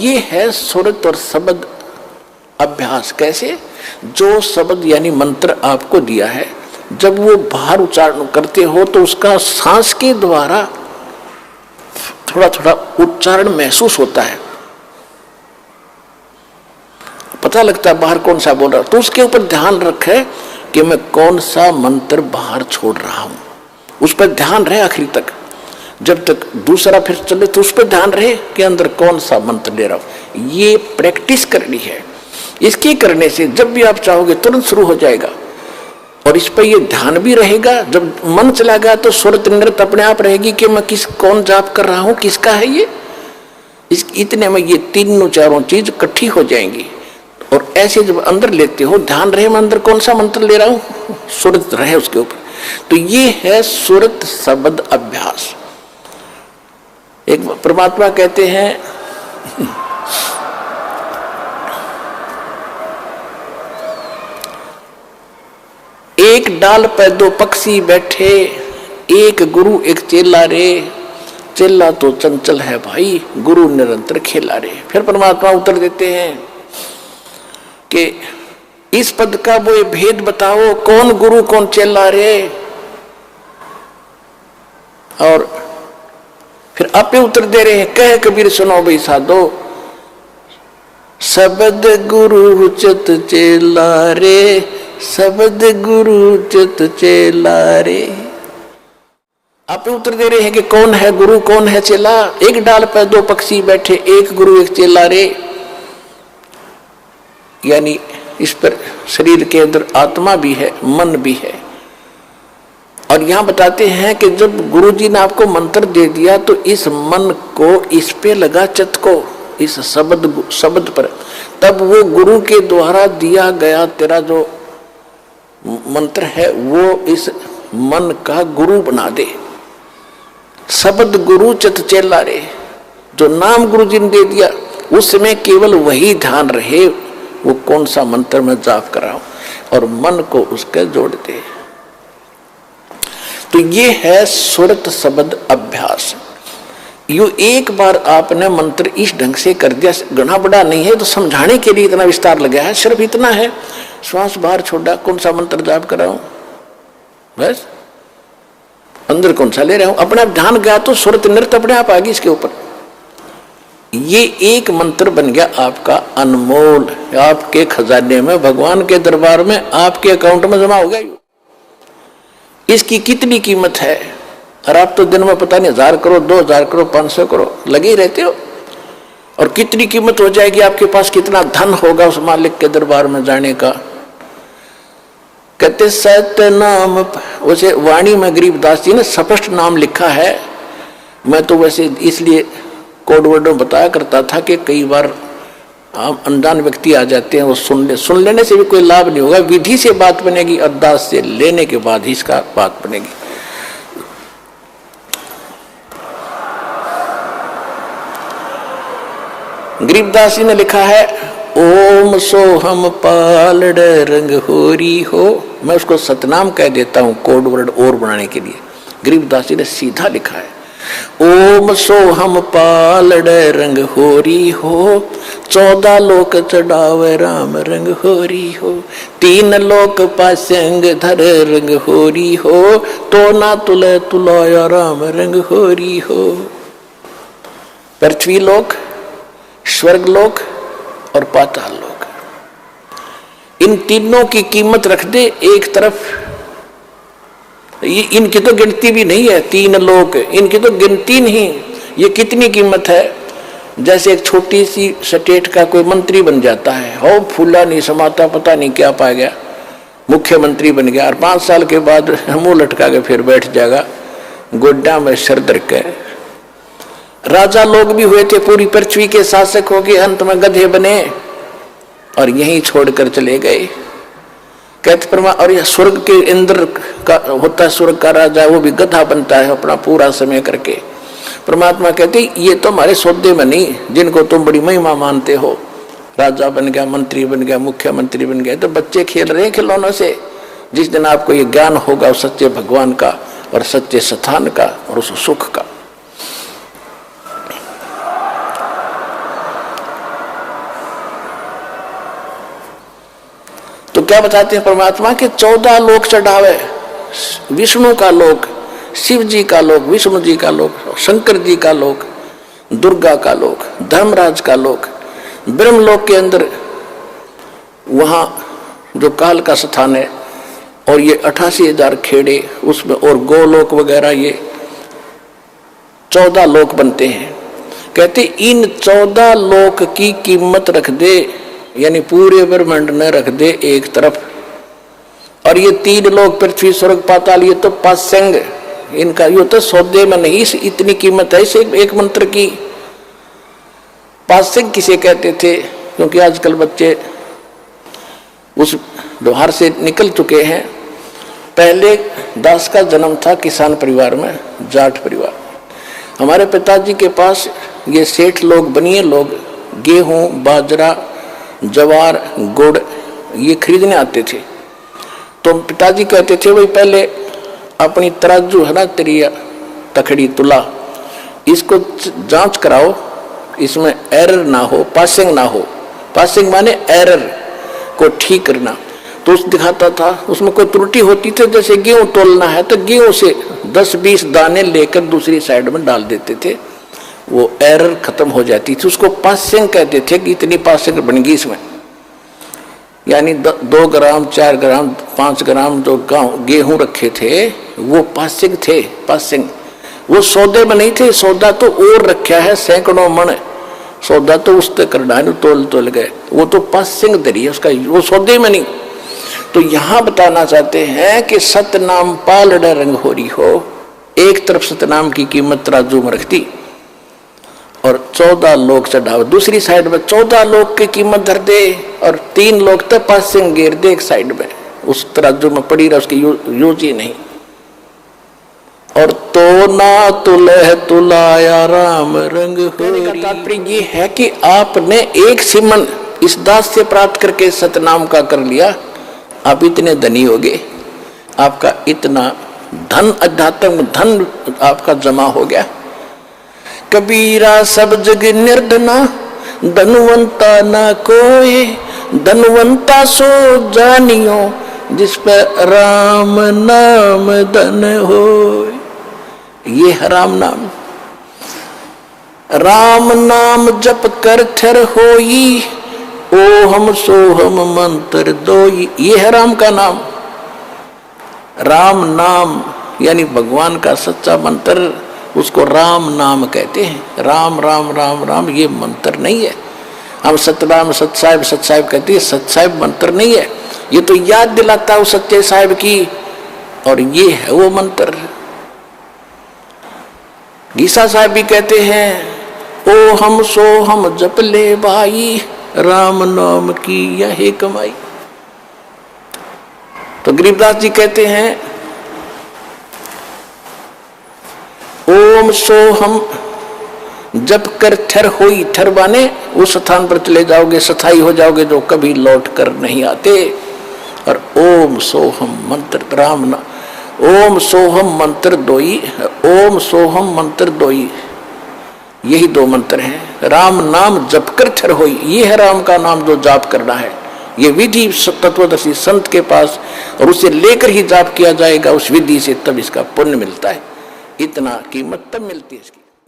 ये है सुरत और शब्द अभ्यास। कैसे? जो शब्द यानी मंत्र आपको दिया है, जब वो बाहर उच्चारण करते हो तो उसका सांस के द्वारा थोड़ा थोड़ा उच्चारण महसूस होता है, पता लगता है बाहर कौन सा बोल रहा है। तो उसके ऊपर ध्यान रखे कि मैं कौन सा मंत्र बाहर छोड़ रहा हूं, उस पर ध्यान रहे आखिरी तक। जब तक दूसरा फिर चले तो उस पर ध्यान रहे कि अंदर कौन सा मंत्र ले रहा हूं। ये प्रैक्टिस करनी है। इसके करने से जब भी आप चाहोगे तुरंत शुरू हो जाएगा, और इस पर ये ध्यान भी रहेगा। जब मन चला गया तो सुरत नृत्य अपने आप रहेगी कि मैं कौन जाप कर रहा हूं, किसका है ये। इतने में ये तीनों चारों चीज इकट्ठी हो जाएंगी। और ऐसे जब अंदर लेते हो, ध्यान रहे मैं अंदर कौन सा मंत्र ले रहा हूं, सुरत रहे उसके ऊपर। तो ये है सुरत शब्द अभ्यास। एक परमात्मा कहते हैं एक डाल पे दो पक्षी बैठे, एक गुरु एक चेला रे। चेला तो चंचल है भाई, गुरु निरंतर खेला रे। फिर परमात्मा उत्तर देते हैं कि इस पद का वो भेद बताओ, कौन गुरु कौन चेला रे। और फिर आपे उत्तर दे रहे हैं, कह कबीर सुनो भाई साधो, शब्द गुरु चित चेला रे, शब्द गुरु चित चेला रे। आप उत्तर दे रहे हैं कि कौन है गुरु कौन है चेला। एक डाल पर दो पक्षी बैठे, एक गुरु एक चेला रे। यानी इस पर शरीर के अंदर आत्मा भी है, मन भी है। और यहां बताते हैं कि जब गुरुजी ने आपको मंत्र दे दिया तो इस मन को इस पे लगा, चित्त को इस शब्द पर, तब वो गुरु के द्वारा दिया गया तेरा जो मंत्र है वो इस मन का गुरु बना दे। शब्द गुरु चित चेला रे, जो नाम गुरु जी ने दे दिया उसमें केवल वही ध्यान रहे, वो कौन सा मंत्र मैं जाप कर रहा हूं, और मन को उसके जोड़ दे। तो ये है सुरत शब्द अभ्यास। यो एक बार आपने मंत्र इस ढंग से कर दिया, घना बड़ा नहीं है तो समझाने के लिए इतना विस्तार लगा है, सिर्फ इतना है, श्वास बाहर छोड़ा, कौन सा मंत्र जाप कर रहा हूं, बस अंदर कौन सा ले रहा हूं, अपने आप ध्यान गया तो सुरत नृत्य अपने आप आ गई इसके ऊपर। ये एक मंत्र बन गया आपका अनमोल, आपके खजाने में, भगवान के दरबार में, आपके अकाउंट में जमा हो गया। इसकी कितनी कीमत है, और आप तो दिन में पता नहीं 1000 करो, 2000 करो, 500 करो लगे ही रहते हो। और कितनी कीमत हो जाएगी आपके पास, कितना धन होगा उस मालिक के दरबार में जाने का। कहते सत्य नाम, वैसे वाणी में गरीबदास जी ने स्पष्ट नाम लिखा है। मैं तो वैसे इसलिए कोड वर्ड में बताया करता था कि कई बार अनजान व्यक्ति आ जाते हैं, वो सुन लेने से भी कोई लाभ नहीं होगा। विधि से बात बनेगी, अरदास से लेने के बाद ही इसका बात बनेगी। गरीबदास जी ने लिखा है, ओम सोहम पालड़ रंग होरी हो। मैं उसको सतनाम कह देता हूं कोड वर्ड और बनाने के लिए। गरीबदास जी ने सीधा लिखा है, ओम सोहम पालड़ रंग होरी हो, 14 लोक चढ़ावे राम रंग होरी हो, 3 लोक पासंग धर रंग होरी हो, तो ना तुले तुलाया राम रंग होरी हो। पृथ्वी लोक, स्वर्ग लोक और पाताल लोक, इन तीनों की कीमत रख दे एक तरफ। इनकी तो गिनती भी नहीं है, 3 लोक, इनकी तो गिनती नहीं। ये कितनी कीमत है। जैसे एक छोटी सी स्टेट का कोई मंत्री बन जाता है, हो फूला नहीं समाता, पता नहीं क्या पा गया, मुख्यमंत्री बन गया, और 5 साल के बाद मुंह लटका के फिर बैठ जाएगा गोड्डा में सर धर के। राजा लोग भी हुए थे, पूरी पृथ्वी के शासक हो गए, अंत में गधे बने और यहीं छोड़कर चले गए। कहते परमा, और यह स्वर्ग के इंद्र का होता है, स्वर्ग का राजा, वो भी गधा बनता है अपना पूरा समय करके। परमात्मा कहते ये तो हमारे सौदे में नहीं, जिनको तुम बड़ी महिमा मानते हो, राजा बन गया, मंत्री बन गया, मुख्यमंत्री बन गया, तो बच्चे खेल रहे हैं खिलौनों से। जिस दिन आपको ये ज्ञान होगा उस सच्चे भगवान का और सच्चे स्थान का और उस सुख का। क्या बताते हैं परमात्मा के 14 लोक चढ़ावे, विष्णु का लोक, शिव जी का लोक, विष्णु जी का लोक, शंकर जी का लोक, दुर्गा का लोक, धर्मराज का लोक, ब्रह्मलोक के अंदर वहां जो काल का स्थान है, और ये 88,000 खेड़े उसमें, और गोलोक वगैरह, ये 14 लोक बनते हैं। कहते इन 14 लोक की कीमत रख दे, यानी पूरे ब्रह्मांड में रख दे एक तरफ, और ये 3 लोक पृथ्वी स्वर्ग पाताल, ये तो पासंग, इनका ये तो सौदे में नहीं इतनी कीमत है इसे एक मंत्र की। पासंग किसे कहते थे? क्योंकि आजकल बच्चे उस व्यवहार से निकल चुके हैं। पहले दास का जन्म था किसान परिवार में, जाट परिवार। हमारे पिताजी के पास ये सेठ लोग, बनिए लोग गेहूं, बाजरा, जवार, गुड़ ये खरीदने आते थे। तो पिताजी कहते थे भाई पहले अपनी तराजू है ना, तेरी तखड़ी तुला, इसको जांच कराओ, इसमें एरर ना हो, पासिंग ना हो। पासिंग माने एरर को ठीक करना। तो उस दिखाता था, उसमें कोई त्रुटि होती थी, जैसे गेहूं तोलना है तो गेहूं से 10-20 दाने लेकर दूसरी साइड में डाल देते थे, वो एरर खत्म हो जाती थी। उसको पासिंग कहते थे कि इतनी पासिंग बन गई इसमें, यानी 2 ग्राम, 4 ग्राम, 5 ग्राम जो गेहूं रखे थे वो पासिंग थे। पासिंग वो सौदे में नहीं थे, सौदा तो और रखा है सैकड़ों मन, सौदा तो उससे करना है, तोल गए, वो तो पासिंग दरी है उसका, वो सौदे में नहीं। तो यहां बताना चाहते हैं कि सतनाम पालड़ रंग हो रही हो, एक तरफ सतनाम की कीमत तराजू में रखती और 14 लोग चढ़ाओ, दूसरी साइड में 14 लोग की कीमत धर दे, और 3 लोग तो पासिंग गिर दे एक साइड में, उस तराजू में पड़ी रहा, उसकी यूज ही नहीं। और तो ना तुलह तुलाया राम रंग हो। तात्पर्य ये है कि आपने एक सिमन इस दास से प्राप्त करके सतनाम का कर लिया, आप इतने धनी हो गए, आपका इतना धन, अध्यात्म धन आपका जमा हो गया। कबीरा सब जग निर्धना, धनवंता न कोई, धनवंता सो जानियो, जिस पर राम नाम धन हो। ये है राम नाम। राम नाम जप कर थर होई, ओ हम सो हम मंत्र दोई। ये है राम का नाम। राम नाम यानी भगवान का सच्चा मंत्र, उसको राम नाम कहते हैं। राम राम राम राम ये मंत्र नहीं है। हम सतनाम सतसाहिब सतसाहिब कहते हैं, सतसाहिब मंत्र नहीं है, ये तो याद दिलाता है सच्चे साहिब की, और ये है वो मंत्र। गीसा साहब भी कहते हैं, ओ हम सो हम जप ले भाई, राम नाम की यही कमाई। तो गरीबदास जी कहते हैं, ओम सो हम जप कर थर होई, थर बाने उस स्थान पर चले जाओगे, स्थायी हो जाओगे जो कभी लौट कर नहीं आते। और ओम सोहम मंत्र राम ना, ओम सोहम मंत्र दोई, ओम सोहम मंत्र दोई, यही 2 मंत्र हैं। राम नाम जप कर थर होई, ये है राम का नाम जो जाप करना है। ये विधि तत्वदर्शी संत के पास, और उसे लेकर ही जाप किया जाएगा उस विधि से, तब इसका पुण्य मिलता है। इतना कीमत तब मिलती है इसकी।